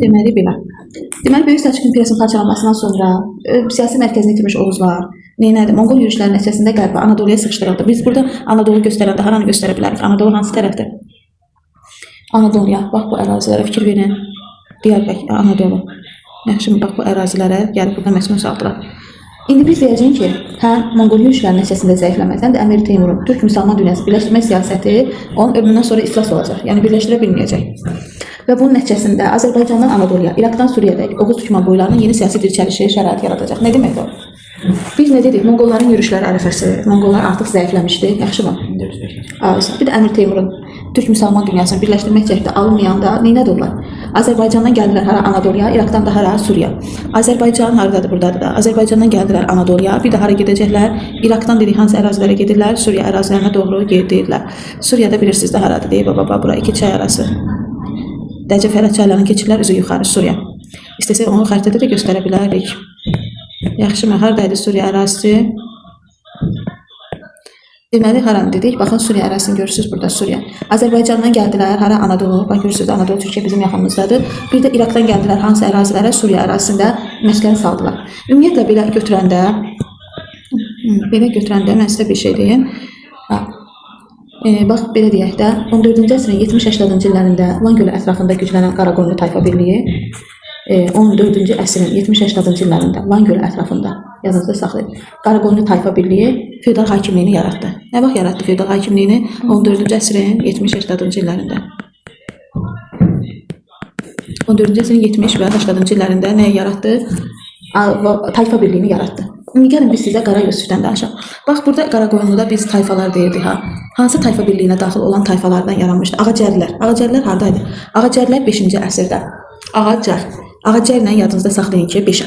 Deməli belə. Deməli Böyük Səlcuq imperiyasının parçalanmasından sonra siyasi mərkəzini itirmiş Oğuzlar neynədi? Monqol yürüşlərinin nəticəsində qərbi Anadoluya sıxışdırıldı. Biz burada Anadolu göstərəndə haranı göstərə bilərik? Anadolu hansı tərəfdir? Anadoluya. Bax bu ərazilərə fikir verin. Diyarbəkir, Anadolu. Yaxşı, bax bu ərazilərə gəlib burada məsmun saldılar. İndi biz deyəcəyik ki, həm Monqol yürüşlərinin nəticəsində zəifləməz, həm də Əmir Teymurun Türk müsəlman dünyası birləşdirmə siyasəti onun ölümündən sonra iflas olacaq. Yəni birləşdirə bilməyəcək. Və bunun nəticəsində Azərbaycandan Anadoluya, İraqdan Suriyadək Oğuz Türkmen boylarının yeni siyasi dirçəlişi şərait yaradacaq. Nə deməkdir o? Biz nə dedik? Monqolların yürüşləri ərəfəsi, Monqollar artıq zəifləmişdi, yaxşımı? Bir də Əmir Teymurun Türk müsəlman dünyasını birləşdirmək cəhdi alınmayanda neynədir onlar? Azərbaycandan gəldilər hara Anadoluya, İraqdan da hara Suriya. Azərbaycan haradadır, buradadır da. Azərbaycandan gəldilər Anadoluya, bir də hara gedəcəklər? İraqdan dedik hansı ərazilərə gedirlər? Suriya ərazilərinə doğru gedirlər. Suriyada bilirsiniz də haradır deyib, bura iki çay arası. Dəcə Fərəd çaylarını keçirlər, üzü yuxarı Suriya. İstəsək onu xəritədə də göstərə bilərik. Yaxşı, haradaydı Suriya ərazisi? Deməli, haranı dedik? Baxın, Suriya ərazisini görürsünüz burada, Suriya. Azərbaycandan gəldilər, hara Anadolu, bax görürsünüz, Anadolu Türkiyə bizim yaxınımızdadır. Bir də İraqdan gəldilər, hansı ərazilərə? Suriya ərazisində məskən saldılar. Ümumiyyətlə, belə götürəndə mən sizə bir şey deyim. Bax, belə deyək də, 14-cü əsrin 70-80-cı illərində Van gölü ətrafında güclənən Qaraqoyunlu tayfa birliyi 14-cü əsrin 70-80-cı illərində Van gölü ətrafında, yazınızda saxlayın, Qaraqoyunlu tayfa birliyi feodal hakimliyini yaratdı. Nə vaxt yaratdı feodal hakimliyini? 14-cü əsrin 70-80-cı illərində. 14-cü əsrin 70 və 80-cı illərində nəyi yaratdı? Tayfa birliyini yaratdı. İndi gəlin biz sizə Qara Yusifdən danışaq. Bax, burada Qaraqoyunluda biz tayfalar deyirdik ha. Hansı tayfa birliyinə daxil olan tayfalardan yaranmışdı? Ağacərlilər. Ağacərlilər haradaydı? Ağacərlilər 5-ci əsrdə. Ağacərlə yadınızda saxlayın ki, 5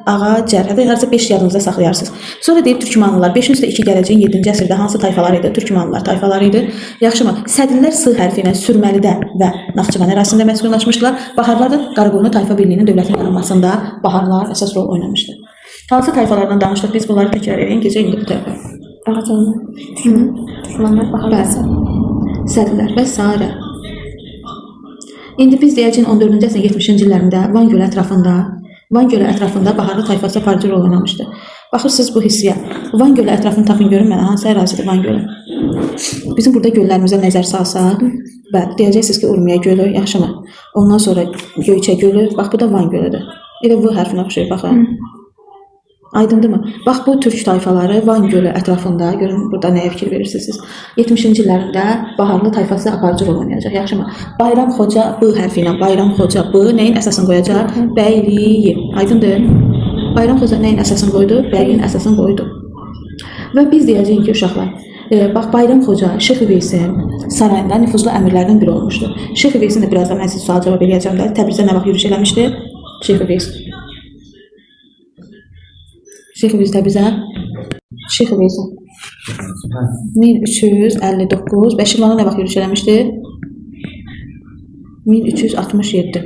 Ağacər, hətta harca 5 yadınızda saxlayarsınız. Sonra deyib Türkmanlılar, 5-in üstə 2 gələcəyin 7-ci əsrdə hansı tayfalar idi? Türkmanlılar tayfaları idi. Yaxşımı? Sədrilər S hərfi ilə Sürməlidə və Naxçıvan ərazisində məskunlaşmışdılar. Baharlar da Qaraqoyunlu tayfa birliyinin dövlətin yaranmasında Baharlar əsas rol oynamışdı. Hansı tayfalardan danışdıq? Biz bunları təkrar edin, gecə indi bu tərəfə. Ağacərlər, Türkmanlar, Baharlar, Sədrilər və s. İndi biz deyəcəyik 14-cü əsrin 70-ci illərində Van gölü ətrafında Baharlı tayfası aparıcı rol oynamışdı. Baxırsınız bu hissiyə. Van gölü ətrafını tapın görün mənə, hansı ərazidir Van gölü? Bizim burada göllərimizə nəzər salsaq, deyəcəksiniz ki, Urmiya gölü, yaxşımı? Ondan sonra Göyçə gölü, bax bu da Van gölüdür. Elə bu hərfinə oxşayır, baxın. Aydındırmı? Bax, bu türk tayfaları Van gölü ətrafında, görün burada nəyə fikir verirsiniz? 70-ci illərində Baharlı tayfası aparıcı rol oynayacaq, yaxşımı? Bayram Xoca B hərfi ilə, Bayram Xoca B nəyin əsasını qoyacaq? Bəyliyi. Aydındır? Bayram Xoca nəyin əsasını qoydu? Bəyin əsasını qoydu. Və biz deyəcəyik ki, uşaqlar, bax, Bayram Xoca Şeyx Üveysin sarayında nüfuzlu əmirlərdən biri olmuşdu. Şeyx Üveysin də birazdan mən sizə sual cavab edəcəm də, Təbrizdə nə vaxt yürüş eləmişdi? Şeyx Üveys. Şeyx Üveys Təbrizə. Şeyx Üveys 1359 və Şirvana nə vaxt yürüş eləmişdi? 1367.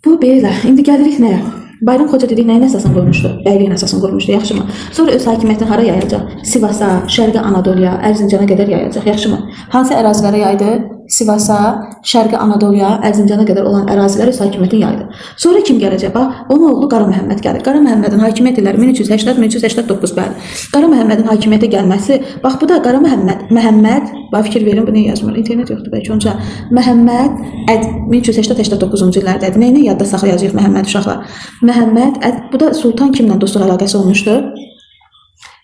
Bu belə. İndi gəlirik nəyə? Bayram Xoca dedik nəyin əsasını qoymuşdu? Bəyliyin əsasını qoymuşdu, yaxşımı? Sonra öz hakimiyyətini hara yayacaq? Sivasa, Şərqi Anadoluya, Ərzincana qədər yayacaq, yaxşımı? Hansı ərazilərə yaydı? Sivasa, Şərqi Anadoluya, Ərzincana qədər olan ərazilər öz hakimiyyətini yaydı. Sonra kim gələcək? Bax, onun oğlu Qara Məhəmməd gəlir. Qara Məhəmmədin hakimiyyət illəri 1380-1389 bəli. Qara Məhəmmədin hakimiyyətə gəlməsi, bax bu da Qara Məhəmməd, bax fikir verin, bu nə yazmır? İnternet yoxdur bəlkə onca. Məhəmməd 1389-cu illərdədir. Nəyini yadda saxlayacağıq Məhəmməd uşaqlar? Məhəmməd, bu da Sultan kimlə dostluq əlaqəsi olmuşdu?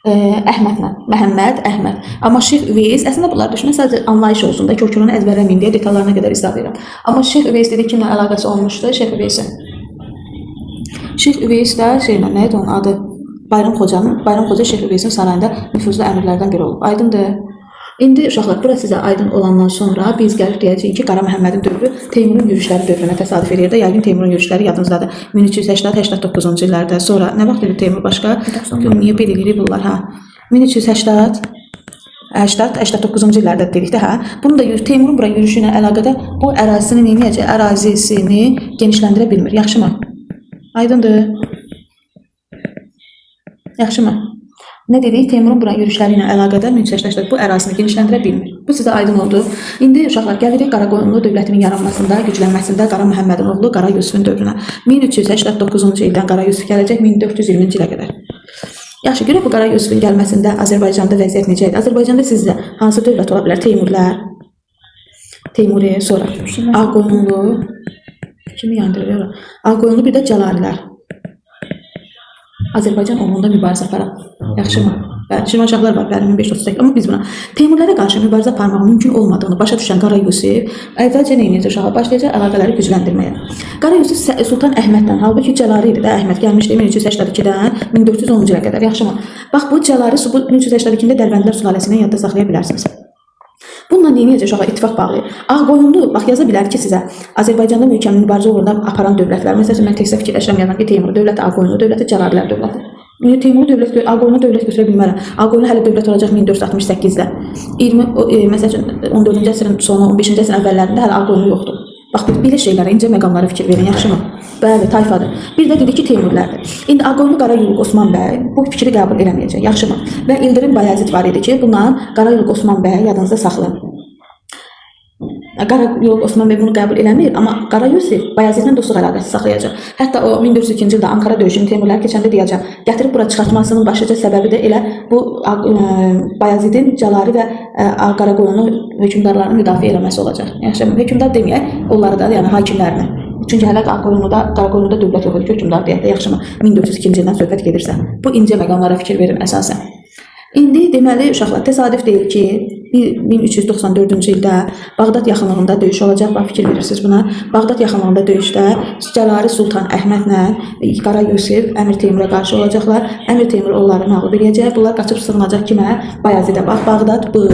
Əhmədlə, Məhəmməd, Əhməd. Amma Şeyx Üveys, əslində bunlar düşünün, sadəcə anlayış olsun da, kökünün əzbərləməyin deyə detallarına qədər izah verirəm. Amma Şeyx Üveys dedi kimlə əlaqəsi olmuşdu? Şeyx Üveysin. Şeyx Üveys də şeylə, nə idi onun adı? Bayram Xoca Şeyx Üveysin sarayında nüfuzlu əmirlərdən biri olub. Aydındır. İndi uşaqlar, bura sizə aydın olandan sonra biz gəlib deyəcəyik ki, Qara Məhəmmədin dövrü Teymurun yürüşləri dövrünə təsadüf edir də. Yəqin Teymurun yürüşləri yadınızdadır. 1380-89-cu illərdə. Sonra nə vaxt dedi Teymur başqa? Niyə bilirik bunlar, ha? 1380-89-cu illərdə dedik də, hə? Bunu da Teymurun bura yürüşü ilə əlaqədə bu ərazisini neyəcək? Ərazisini genişləndirə bilmir. Yaxşımı? Aydındır. Yaxşımı? Nə dedik? Teymurun bura yürüşləri ilə əlaqədar 1380 bu ərazisini genişləndirə bilmir. Bu sizə aydın oldu. İndi uşaqlar gəlirik Qaraqoyunlu dövlətinin yaranmasında, güclənməsində Qara Məhəmmədin oğlu Qara Yusifin dövrünə. 1389-cu ildən Qara Yusif gələcək 1420-ci ilə qədər. Yaxşı, görək bu Qara Yusifin gəlməsində Azərbaycanda vəziyyət necə idi? Azərbaycanda sizcə hansı dövlət ola bilər? Teymurlər, Teymuri, sonra Ağqoyunlu, kimi yandırır? Ağqoyunlu, bir də Cəlalilər. Azərbaycan uğrunda mübarizə aparaq. Yaxşımı? Bəli, Şirvanşahlar var, bəli, 1538. Amma biz buna Teymurlara qarşı mübarizə aparmaq mümkün olmadığını başa düşən Qara Yusif əvvəlcə nə edəcək uşağa? Başlayacaq əlaqələri gücləndirməyə. Qara Yusif Sultan Əhməddən, halbuki Cəlari idi də, Əhməd gəlmişdi 1382-dən 1410-cu ilə qədər. Yaxşımı? Bax, bu Cəlari 1382-də Dərbəndilər sülaləsindən yadda saxlaya bilərsiniz. Bununla nə edəcək uşağa? İttifaq bağlayır. Ağqoyunlu, bax yaza bilər ki sizə Azərbaycanda mükəmməl mübarizə uğrunda aparan dövlətlər. Məsələn, mən təkcə fikirləşirəm yazan ki, Teymur dövləti, Ağqoyunlu dövləti, Cəlalilər dövləti. Teymur dövlət, Ağqoyunlu dövlət götürə bilmərəm. Ağqoyunlu hələ dövlət olacaq 1468-də. 14-cü əsrin sonu, 15-ci əsrin əvvəllərində hələ Ağqoyunlu yoxdur. Bax, belə şeylərə, incə məqamlara fikir verin, yaxşımı? Bəli, tayfadır. Bir də dedi ki, Teymurlərdir. İndi Ağqoyunlu Qarayolluq Osman bəy bu fikri qəbul eləməyəcək, yaxşımı? Və İldırım Bayazid var idi ki, bununla Qarayolluq Osman bəy yadınızda saxlayın. Qarayolluq Osman bəy bunu qəbul eləmir, amma Qara Yusif Bayazidlə dostluq əlaqəsi saxlayacaq. Hətta o 1402-ci ildə Ankara döyüşünü Teymurlar keçəndə deyəcəm, gətirib bura çıxartmasının başlıca səbəbi də elə bu Bayazidin Cəlari və Qaraqoyunlu hökmdarlarını müdafiə eləməsi olacaq. Yaxşı, hökmdar deməyək, onları da, yəni hakimlərini. Çünki hələ Qaraqoyunluda dövlət yox idi, hökmdar deyək də, yaxşımı? 1402-ci ildən söhbət gedirsə. Bu incə məqamlara fikir verin əsasən. İndi deməli uşaqlar təsadüf deyil ki 1394-cü ildə Bağdad yaxınlığında döyüş olacaq. Bax, fikir verirsiniz buna. Bağdad yaxınlığında döyüşdə Cəlari Sultan Əhmədlə Qara Yusif Əmir Teymura qarşı olacaqlar. Əmir Teymur onları məğlub edəcək. Bunlar qaçıb sığınacaq kimə? Bayazidə. Bax, Bağdad bu,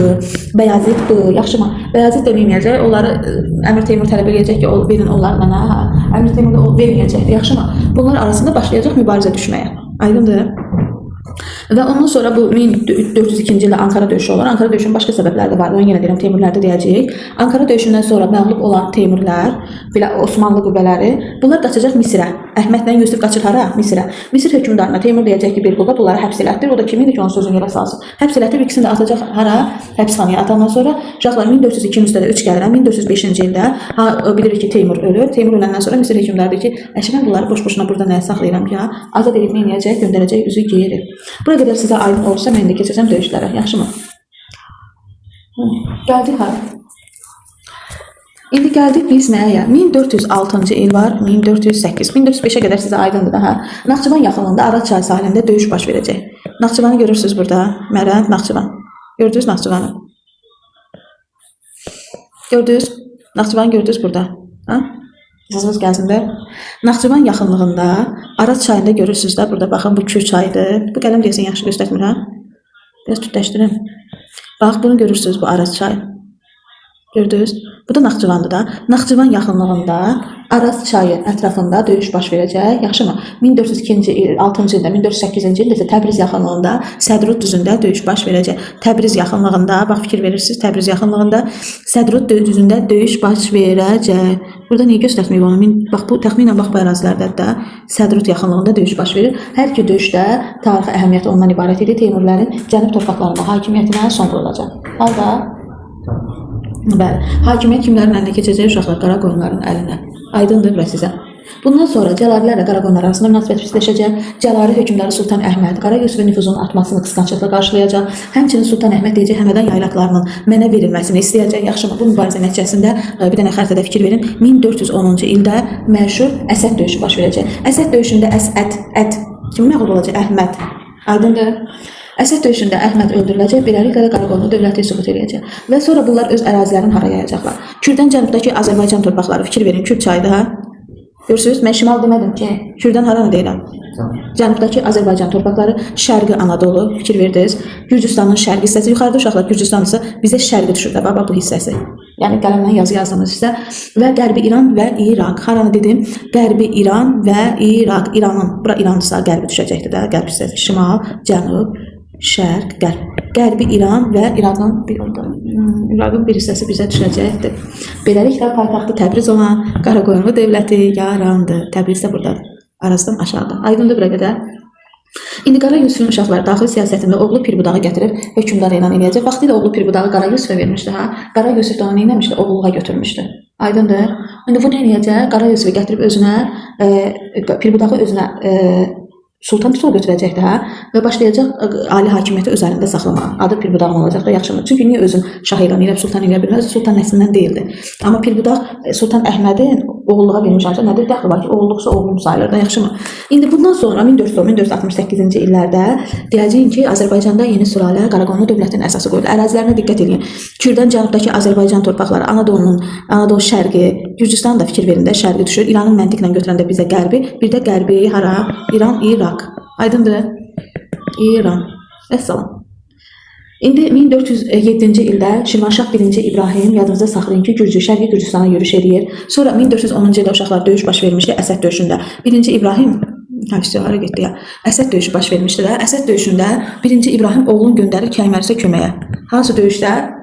Bayazid bu. Yaxşımı? Bayazid deməyəcək. Onları Əmir Teymur tələb edəcək ki, verin onlar mənə. Əmir Teymur da verməyəcək. Yaxşımı? Bunlar arasında başlayacaq mübarizə düşməyə. Aydındır? Və ondan sonra bu 1402-ci ildə Ankara döyüşü olur. Ankara döyüşünün başqa səbəbləri də var. Mən yenə deyirəm, Teymurlərdə deyəcəyik. Ankara döyüşündən sonra məğlub olan Teymurlər, belə Osmanlı qüvvələri, bunlar qaçacaq Misirə. Əhmədlə Yusif qaçır hara? Misirə. Misir hökmdarına Teymur deyəcək ki, bir qulda bunları həbs elətdir. O da kim idi ki, onun sözünü yerə salsın? Həbs elətdir, ikisini də atacaq hara? Həbsxanaya atandan sonra uşaqlar 1402-ci üstədə 3 gəlirəm. 1405-ci ildə bilirik ki, Teymur ölür. Teymur öləndən sonra Misir hökmdarı deyir ki, mən bunları boş-boşuna burada nəyə saxlayıram ki, azad edib neynəyəcək, göndərəcək, üzü geri. Bura qədər sizə aydın olursa, mən də keçəcəm döyüşlərə. Yaxşımı? Gəldik hara? İndi gəldik biz nəyə? 1406-cı il var, 1408, 1405-ə qədər sizə aydındır da. Naxçıvan yaxınlığında Araz çay sahilində döyüş baş verəcək. Naxçıvanı görürsünüz burada. Mərənd, Naxçıvan. Gördünüz Naxçıvanı? Gördünüz? Naxçıvanı gördünüz burada. Ha? Səsiniz gəlsin də. Naxçıvan yaxınlığında Araz çayında görürsünüz də, burada baxın bu Kür çayıdır. Bu qələm deyəsən yaxşı göstərmir ha? Biraz tütləşdirin. Bax, bunu görürsünüz bu Araz çayı. Gördünüz? Bu da Naxçıvandır da. Naxçıvan yaxınlığında Araz çayı ətrafında döyüş baş verəcək. Yaxşımı? 1402-ci il, 6-cı ildə, 1408-ci ildə isə Təbriz yaxınlığında Sədrud düzündə döyüş baş verəcək. Təbriz yaxınlığında, bax fikir verirsiniz, Təbriz yaxınlığında Sədrud düzündə döyüş baş verəcək. Burada niyə göstərməyib onu? Bax, bu təxminən bax bu ərazilərdə də Sədrud yaxınlığında döyüş baş verir. Hər iki döyüşdə tarixi əhəmiyyəti ondan ibarət idi. Teymurlərin cənub torpaqlarında hakimiyyətinə son qoyulacaq. Halda bəli, hakimiyyət kimlərin əlinə keçəcək? Uşaqlar Qaraqoyunların əlinə. Aydındır bura sizə. Bundan sonra Cəlalilərlə Qaraqoyunlar arasında münasibət pisləşəcək. Cəlali hökmdarı Sultan Əhməd Qara Yusifin nüfuzunun artmasını qısqançlıqla qarşılayacaq. Həmçinin Sultan Əhməd deyəcək, Həmədan yaylaqlarının mənə verilməsini istəyəcək. Yaxşımı? Bu mübarizə nəticəsində bir dənə xəritədə fikir verin. 1410-cu ildə məşhur Əsəd döyüşü baş verəcək. Əsəd döyüşündə Əsəd kim məğlub olacaq? Əhməd. Aydındır? Əsəd döyüşündə Əhməd öldürüləcək, beləliklə də Qaraqoyunlu dövləti süqut edəcək. Və sonra bunlar öz ərazilərini hara yayacaqlar? Kürdən cənubdakı Azərbaycan torpaqları, fikir verin, Kür çayıda. Görürsünüz, mən şimal demədim ki, Kürdən haranı deyirəm? Cənubdakı Azərbaycan torpaqları, şərqi Anadolu, fikir verdiniz. Gürcüstanın şərqi hissəsi, yuxarıda uşaqlar Gürcüstanlısı bizə şərqi düşür də, baba bu hissəsi. Yəni qələmlə yazı yazdığımız hissə və Qərbi İran və İraq. Haranı dedim? Qərbi İran və İraq. İranın, bura İrandırsa qərbi düşəcəkdir də, qərb hissəsi, şimal, cənub, şərq, qərb. Qərbi İran və İraqın bir hissəsi bizə düşəcəkdir. Beləliklə paytaxtı Təbriz olan Qaraqoyunlu dövləti yarandı. Təbriz də buradadır. Arazdan aşağıda. Aydındır bura qədər. İndi Qara Yusifin uşaqları daxili siyasətində oğlu Pirbudağı gətirib hökmdar elan edəcək. Vaxtilə oğlu Pirbudağı Qara Yusifə vermişdi ha. Qara Yusif də onu nə etmişdi? Oğulluğa götürmüşdü. Aydındır? İndi bu nə edəcək? Qara Yusifi gətirib özünə Pirbudağı özünə sultan titulu götürəcək də ha və başlayacaq ali hakimiyyəti öz əlində saxlamağa. Adı Pirbudağ olacaq da yaxşımı? Çünki niyə özün şah elan edib sultan elan bilməz? Sultan nəslindən deyildi. Amma Pirbudağ Sultan Əhmədin oğulluğa vermiş ancaq nədir? Dəxli var ki, oğulluqsa oğlum sayılır da yaxşımı? İndi bundan sonra 1468-ci illərdə deyəcəyim ki, Azərbaycanda yeni sülalə Qaraqanlı dövlətinin əsası qoyuldu. Ərazilərinə diqqət edin. Kürdən cənubdakı Azərbaycan torpaqları, Anadolu şərqi, Gürcüstan da fikir verin də şərqi düşür. İranın məntiqlə götürəndə bizə qərbi, bir də qərbi hara? İran, İraq. Aydındır? İran. Əssalam. İndi 1407-ci ildə Şirvanşah 1-ci İbrahim, yadınızda saxlayın ki, Şərqi Gürcüstana yürüş edir. Sonra 1410-cu ildə uşaqlar döyüş baş vermişdi Əsəd döyüşündə. 1-ci İbrahim hara getdi ya? Əsəd döyüşü baş vermişdi də. Əsəd döyüşündə 1-ci İbrahim oğlunu göndərir Kəymərsə köməyə. Hansı döyüşdə?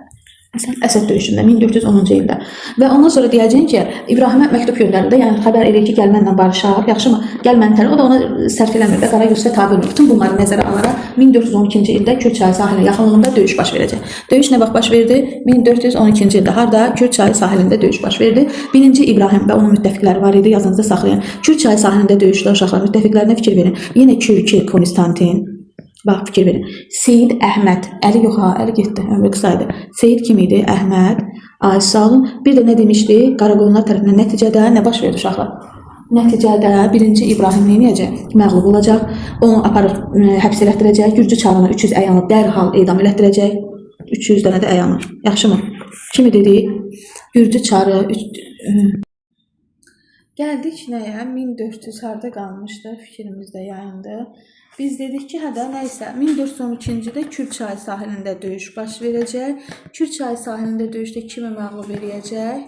Əsəd döyüşündə 1410-cu ildə. Və ondan sonra deyəcəyim ki, İbrahimə məktub göndərildi. Yəni xəbər edir ki, gəl mənlə barışaq, yaxşımı? Gəl mən tərəf. O da ona sərf eləmir və Qara Yusifə tabe olmur. Bütün bunları nəzərə alaraq 1412-ci ildə Kür çayı sahilinə yaxınlığında döyüş baş verəcək. Döyüş nə vaxt baş verdi? 1412-ci ildə harda? Kür çayı sahilində döyüş baş verdi. 1-ci İbrahim və onun müttəfiqləri var idi, yazınızda saxlayın. Kür çayı sahilində döyüşdə uşaqlar müttəfiqlərinə fikir verin. Yenə Kürki Konstantin. Bax, fikir verin. Seyid Əhməd. Əli yox ha, əli getdi. Ömrü qısa idi. Seyid kim idi? Əhməd. Ay sağ olun. Bir də nə demişdi? Qaraqoyunlar tərəfindən nəticədə nə baş verdi uşaqlar? Nəticədə 1-ci İbrahim nə edəcək? Məğlub olacaq. Onu aparıb həbs elətdirəcək. Gürcü çarına 300 əyanı dərhal edam elətdirəcək. 300 dənə də əyanı. Yaxşımı? Kimi dedik? Gürcü çarı Gəldik nəyə? 1400 harda qalmışdı? Fikrimizdə yayındı. Biz dedik ki, hədə nəysə 1412-ci ildə Kür çayı sahilində döyüş baş verəcək. Kür çayı sahilində döyüşdə kimi məğlub eləyəcək?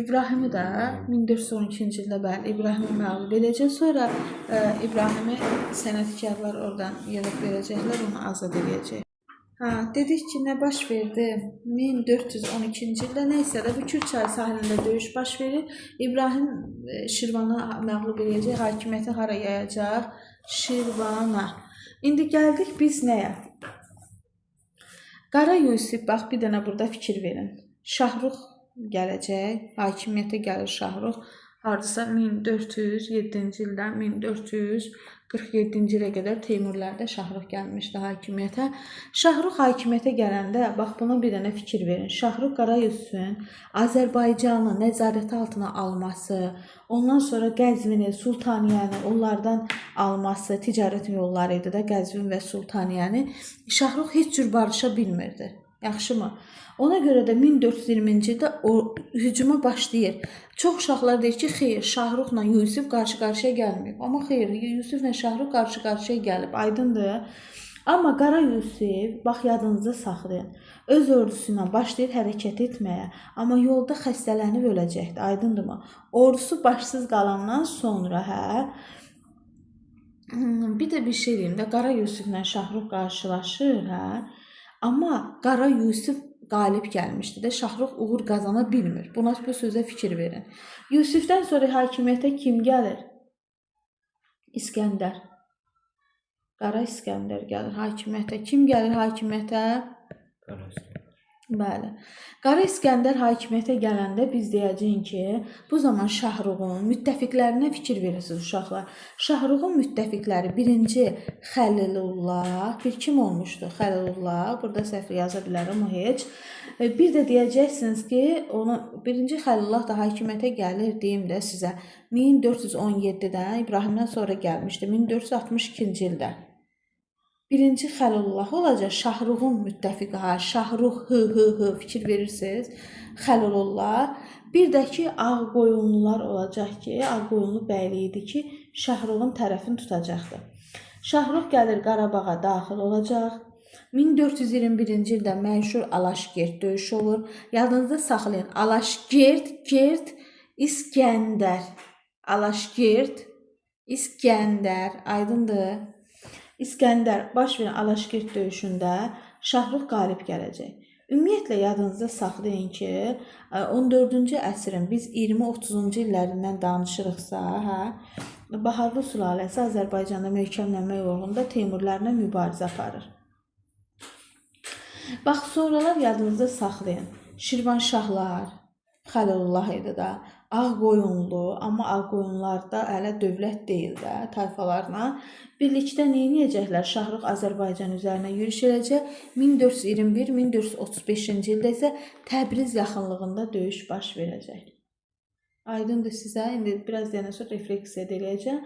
İbrahimi də 1412-ci ildə bəli İbrahimi məğlub eləyəcək. Sonra İbrahimi sənətkarlar oradan yığıb verəcəklər, onu azad eləyəcək. Dedik ki, nə baş verdi? 1412-ci ildə nəysə də bu Kür çayı sahilində döyüş baş verir. İbrahim Şirvanı məğlub eləyəcək, hakimiyyəti hara yayacaq? Şirvana. İndi gəldik biz nəyə? Qara Yusif, bax bir dənə burada fikir verin. Şahrux gələcək, hakimiyyətə gəlir Şahrux. Hardasa 1407-ci ildən 1447-ci ilə qədər Teymurlərdə Şahrux gəlmişdi hakimiyyətə. Şahrux hakimiyyətə gələndə, bax buna bir dənə fikir verin. Şahrux Qara Yusifin Azərbaycanı nəzarəti altına alması, ondan sonra Qəzvini, Sultaniyəni onlardan alması, ticarət yolları idi da Qəzvin və Sultaniyəni. Şahrux heç cür barışa bilmirdi. Yaxşımı? Ona görə də 1420-ci ildə o hücuma başlayır. Çox uşaqlar deyir ki, xeyr, Şahruxla Yusif qarşı-qarşıya gəlməyib. Amma xeyr, Yusiflə Şahrux qarşı-qarşıya gəlib, aydındır. Amma Qara Yusif, bax yadınızda saxlayın, öz ordusu ilə başlayır hərəkət etməyə. Amma yolda xəstələnib öləcəkdir, aydındırmı? Ordusu başsız qalandan sonra, bir də bir şey deyim də, Qara Yusiflə Şahrux qarşılaşır, Amma Qara Yusif qalib gəlmişdi də, Şahrux uğur qazana bilmir. Bu sözə fikir verin. Yusifdən sonra hakimiyyətə kim gəlir? İskəndər. Qara İskəndər gəlir hakimiyyətə. Kim gəlir hakimiyyətə? Qara İskəndər. Bəli. Qara İskəndər hakimiyyətə gələndə biz deyəcəyik ki, bu zaman Şahruxun müttəfiqlərinə fikir verirsiniz uşaqlar. Şahruxun müttəfiqləri 1-ci Xəlilullah, bir kim olmuşdu? Xəlilullah, burada səhv yaza bilərəm o heç. Bir də deyəcəksiniz ki, 1-ci Xəlilullah da hakimiyyətə gəlir, deyim də sizə. 1417-də İbrahimdən sonra gəlmişdi, 1462-ci ildə. 1-ci Xəlilullah olacaq, Şahruxun müttəfiqi, Şahrux, fikir verirsiniz, Xəlilullah. Bir də ki, Ağqoyunlular olacaq ki, Ağqoyunlu bəyliyi idi ki, Şahruxun tərəfini tutacaqdır. Şahrux gəlir Qarabağa daxil olacaq. 1421-ci ildə məşhur Alaşgert döyüşü olur. Yadınızda saxlayın, Alaşgert, İskəndər. Alaşgert, İskəndər, aydındır. İskəndər baş verən Alaşgert döyüşündə Şahrux qalib gələcək. Ümumiyyətlə yadınızda saxlayın ki, 14-cü əsrin biz 20-30-cu illərindən danışırıqsa, Baharlı sülaləsi Azərbaycanda möhkəmlənmək uğrunda Teymurlarla mübarizə aparır. Bax, sonralar yadınızda saxlayın. Şirvanşahlar, Xəlilullah idi da, Ağqoyunlu, amma Ağqoyunlarda hələ dövlət deyil də, tayfalarla birlikdə nə edəcəklər? Şahrux Azərbaycan üzərinə yürüş edəcək. 1421-1435-ci ildə isə Təbriz yaxınlığında döyüş baş verəcək. Aydındır sizə. İndi biraz deyəndən sonra refleksiya edəcəm.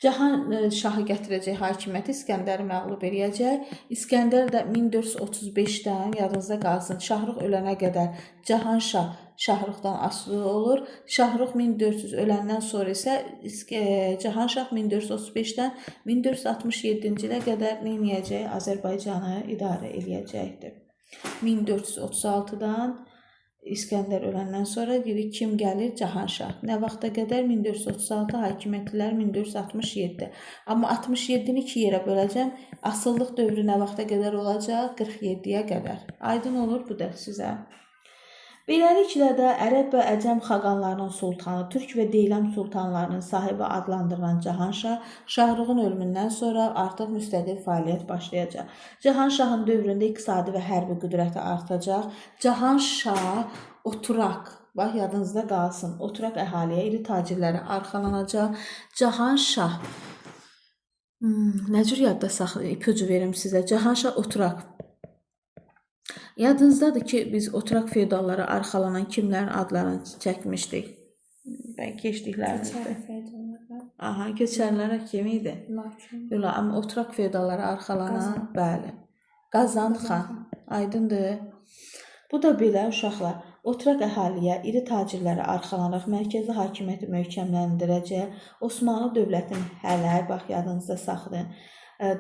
Cahan Şahı gətirəcək hakimiyyəti, İskəndəri məğlub edəcək. İskəndər də 1435-dən yadınızda qalsın, Şahrux ölənə qədər Cahan Şah Şahruxdan asılı olur. Şahrux 1400 öləndən sonra isə Cahan Şah 1435-dən 1467-ci ilə qədər nə edəcək? Azərbaycanı idarə edəcəkdir. 1436-dan İskəndər öləndən sonra kim gəlir? Cahan Şah. Nə vaxta qədər? 1436 hakimiyyətlər 1467. Amma 67-ni 2 yerə böləcəm. Asıllıq dövrü nə vaxta qədər olacaq? 47-yə qədər. Aydın olur bu da sizə. Beləliklə də Ərəb və Əcəm xaqanlarının sultanı, Türk və Deyiləm sultanlarının sahibi adlandırılan Cahan Şah, Şahruxun ölümündən sonra artıq müstəqil fəaliyyət başlayacaq. Cahan Şahın dövründə iqtisadi və hərbi qüdrəti artacaq. Cahan Şah oturaq, bax yadınızda qalsın, oturaq əhaliyə, iri tacirlərə arxalanacaq. Cahan Şah, nə cür yadda saxlayın, ipucu verim sizə. Cahan Şah oturaq. Yadınızdadır ki, biz oturaq feodallara arxalanan kimlərin adlarını çəkmişdik? Ben keçdiklərimizdə. Aha, keçənlərə kim idi? Yola, amma oturaq feodallara arxalanan, bəli. Qazan xan, aydındır. Bu da belə uşaqlar. Oturaq əhaliyə, iri tacirlərə arxalanaraq mərkəzi hakimiyyəti möhkəmləndirəcək. Osmanlı dövlətinin hələ, bax yadınızda saxlayın,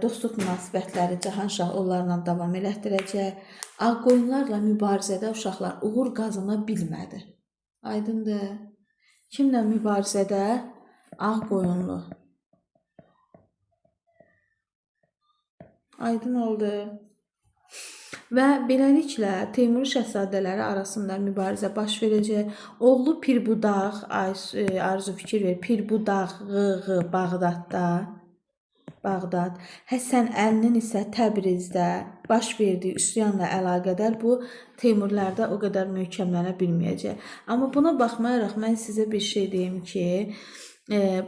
dostluq münasibətləri Cahan Şah onlarla davam elətdirəcək. Ağqoyunlarla mübarizədə uşaqlar uğur qazana bilmədi. Aydındır. Kimlə mübarizədə? Ağqoyunlu. Aydın oldu. Və beləliklə Teymur şəhzadələri arasında mübarizə baş verəcək. Oğlu Pirbudaq, arzu fikir ver, Pirbudaq, Bağdadda, Bağdad, Həsən Əlinin isə Təbrizdə baş verdiyi üsyanla əlaqədar bu Teymurlarda o qədər möhkəmlənə bilməyəcək. Amma buna baxmayaraq mən sizə bir şey deyim ki,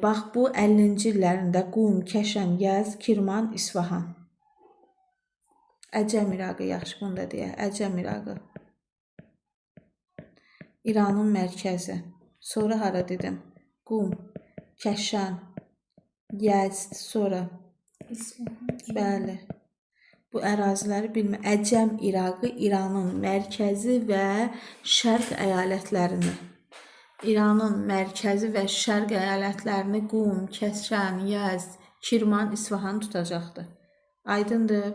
bax bu 50-ci illərində Qum, Kəşən, Yəz, Kirman, İsfahan. Əcəm İraqı, yaxşı bunu da deyək, Əcəm İraqı. İranın mərkəzi. Sonra hara dedim? Qum, Kəşən, Yəzd, sonra bəli. Bu əraziləri bilmə. Əcəm İraqı İranın mərkəzi və şərq əyalətlərini. İranın mərkəzi və şərq əyalətlərini Qum, Kəşən, Yəzd, Kirman, İsfahan tutacaqdır. Aydındır.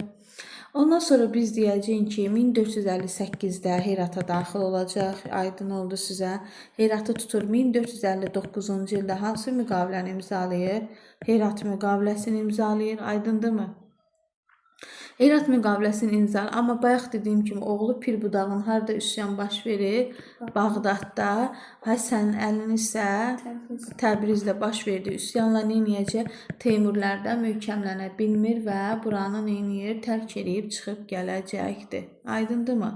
Ondan sonra biz deyəcəyik ki, 1458-də Herata daxil olacaq. Aydın oldu sizə. Heratı tutur. 1459-cu ildə hansı müqaviləni imzalayır? Herat müqaviləsini imzalayır. Aydındırmı? Herat müqaviləsini imzalayır. Amma bayaq dediyim kimi oğlu Pirbudağın harda üsyan baş verir? Bağdadda. Həsən Əlinin isə Təbrizdə baş verdiyi üsyanla nə edəcək? Teymurlərdə möhkəmlənə bilmir və buranı nə edir? Tərk edib çıxıb gələcəkdir. Aydındırmı?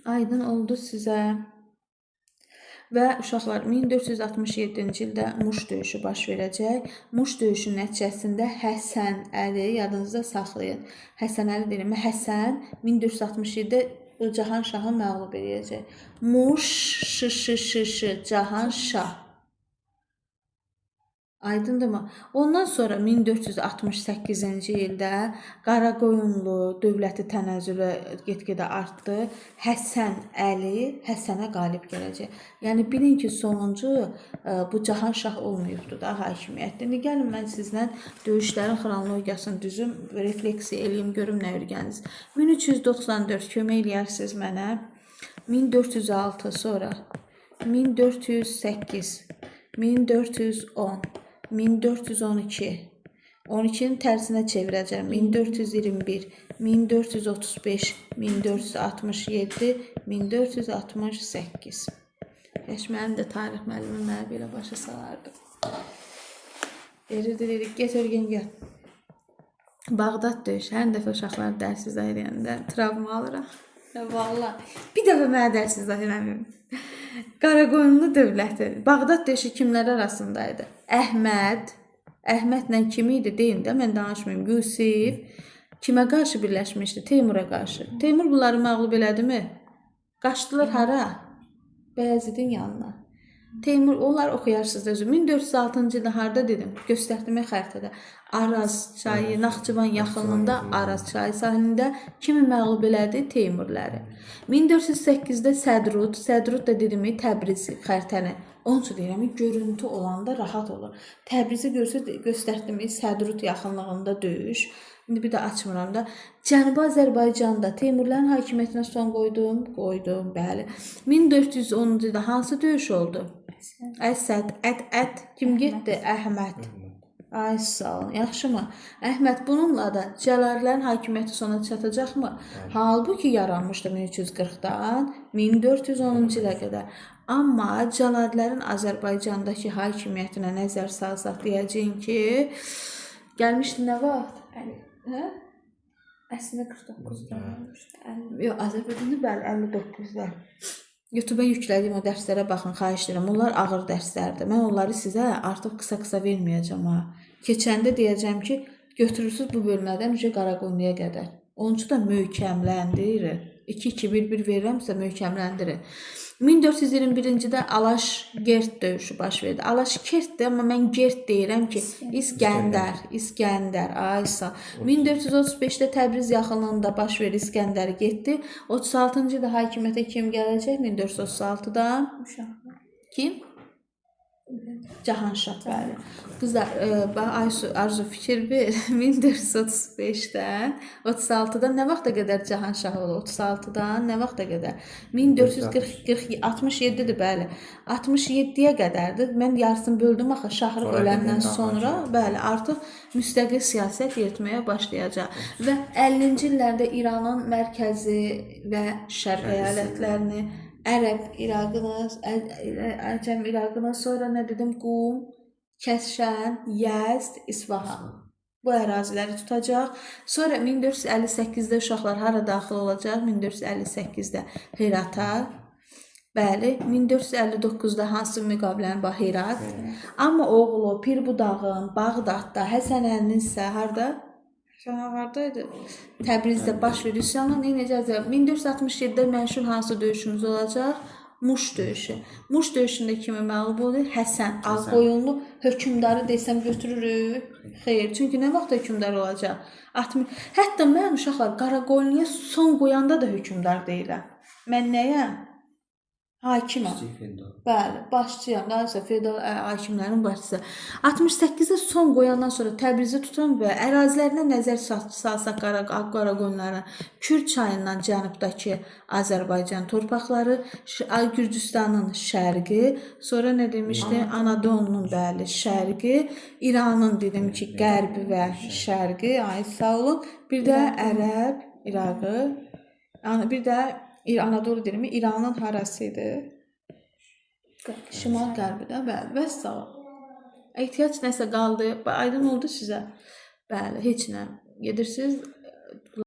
Aydın oldu sizə. Və uşaqlar 1467-ci ildə Muş döyüşü baş verəcək. Muş döyüşünün nəticəsində Həsən Əli, yadınızda saxlayın. Həsən Əli deyilmi? Həsən 1467-də Cahan Şahı məğlub edəcək. Muş, Cahan Şah. Aydındırmı? Ondan sonra 1468-ci ildə Qaraqoyunlu dövləti tənəzzülü get-gedə artdı. Həsən Əli Həsənə qalib gələcək. Yəni bilin ki, sonuncu bu Cahan Şah olmayıbdır da hakimiyyətdə. İndi gəlin mən sizlə döyüşlərin xronologiyasını düzüm, refleksiya eləyim, görüm nə öyrənirsiniz. 1394 kömək eləyərsiniz mənə. 1406 sonra 1408 1410 1412 12-nin tərsinə çevirəcəm. 1421, 1435, 1467, 1468. Heç mənim də tarix müəllimim mənə belə başa salardı. Dedik, get örgən gəl. Bağdad döyüşü. Hər dəfə uşaqlar dərs izah edəndə travma alıram. Valla. Bir dəfə mənə dərs izah eləməyim. Qaraqoyunlu dövləti. Bağdad döyüşü kimlər arasındaydı? Əhmədlə kim idi deyin də, mən danışmayayım. Yusif kimə qarşı birləşmişdi? Teymura qarşı. Teymur bunları məğlub elədimi? Qaçdılar hara? Bəyazidin yanına. Teymur, onlar oxuyarsınız özü. 1406-cı ildə harda dedim? Göstərdim xəritədə. Araz çayı, Naxçıvan yaxınlığında Araz çayı sahilində kimi məğlub elədi? Teymurları. 1408-də Sədrud da dedim Təbriz xəritəni. Onun üçün deyirəm, görüntü olanda rahat olur. Təbrizi göstərdim Sədrud yaxınlığında döyüş. İndi bir də açmıram da. Cənubi Azərbaycanda Teymurların hakimiyyətinə son qoydum, bəli. 1410-cu ildə hansı döyüş oldu? Əsəd, kim getdi? Əhməd. Ay sağ ol, yaxşımı? Əhməd, bununla da Cəlalilərin hakimiyyəti sona çatacaqmı? Halbuki yaranmışdı 1340-dan 1410-cu ilə qədər. Amma Cəlalilərin Azərbaycandakı hakimiyyətinə nəzər salsaq deyəcəyim ki, gəlmişdi nə vaxt? Hə? Əslində 49-da olmuşdu. Yox, Azərbaycanda bəli 59-da. YouTube-a yüklədiyim o dərslərə baxın, xahiş edirəm. Onlar ağır dərslərdir. Mən onları sizə artıq qısa verməyəcəm ha. Keçəndə deyəcəm ki, götürürsüz bu bölmədən Qaraqoyunluya qədər. Onun üçün də möhkəmləndirir. 2-2-1-1 verirəmsə möhkəmləndirir. 1421-ci-də Alaşkert döyüşü baş verdi. Alaşkertdir, amma mən Gert deyirəm ki, İskəndər, aysa. 1435-də Təbriz yaxınlığında baş verdi, İskəndər getdi. 36-cı ildə hakimiyyətə kim gələcək? 1436-da kim? Cahanşah, bəli. Qızlar, Arzu fikir ver. 1435-dən 36-dan nə vaxta qədər Cahanşah olur? 36-dan nə vaxta qədər? 1467-dir, bəli. 67-yə qədərdir. Mən yarısını böldüm axı Şahrıq öləndən sonra, bəli, artıq müstəqil siyasət yeritməyə başlayacaq. Və 50-ci illərdə İranın mərkəzi və şərq əyalətlərini Ərəb İraqını, sonra nə dedim? Qum, Kəşən, Yəzd, İsfahan. Bu əraziləri tutacaq. Sonra 1458-də uşaqlar hara daxil olacaq? 1458-də Herata. Bəli, 1459-da hansı müqavilənin bax Herat. Amma oğlu Pirbudağın, Bağdadda, Həsən Əlinin isə harda? Hardaydı? Təbrizdə baş verir üsyanla necəcək? 1467-də məşhur hansı döyüşümüz olacaq? Muş döyüşü. Muş döyüşündə kimi məğlub oldu? Həsən Ağqoyunlu hökmdarı desəm götürürük? Xeyr, çünki nə vaxt hökmdar olacaq? Hətta mən uşaqlar Qaraqoyunluya son qoyanda da hökmdar deyirəm. Mən nəyəm? Hakiməm. Bəli, başçıyam. Daha sonra feodal hakimlərin başçısı. 68-də son qoyandan sonra Təbrizi tutan və ərazilərinə nəzər salsaq Qaraqoyunların Kür çayından cənubdakı Azərbaycan torpaqları, Gürcüstanın şərqi, sonra nə demişdi? Anadolunun bəli şərqi, İranın dedim ki, qərbi və şərqi, ay sağ olun. Bir də Ərəb, İrağı, bir də Anadolu dilimi İranın harasıydı? Şimal-qərbidə, bəli, və sağ ol. Ehtiyac nəsə qaldı, aydın oldu sizə? Bəli, heç nə. Gedirsiniz,